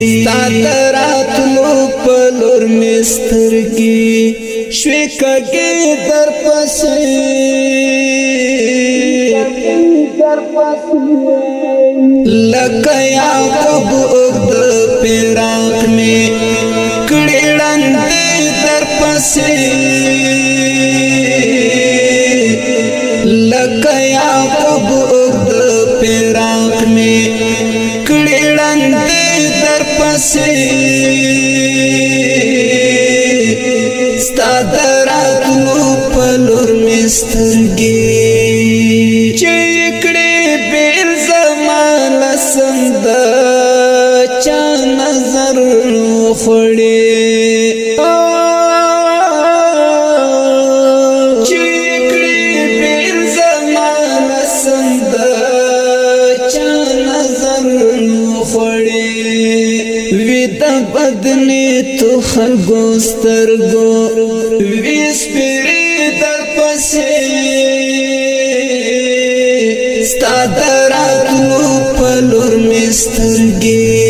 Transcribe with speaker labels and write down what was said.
Speaker 1: ستاتراتلو پلور مستر کی شویکا کی در پسی لکا یعقوب اگد پیراک میں کڑیڑن دی در پسی لکا یعقوب اگد پیراک میں کڑیڑن دی در پسی ستا دراتلو پلور مسترگی چیکڑی بیل زمان لسند چا نظر خوڑی چیکڑی بیل زمان لسند چا نظر خوڑی وید بدنی تو خلگو سترگو ویس پیری در پسی ستا دراتلو پلور مسترگی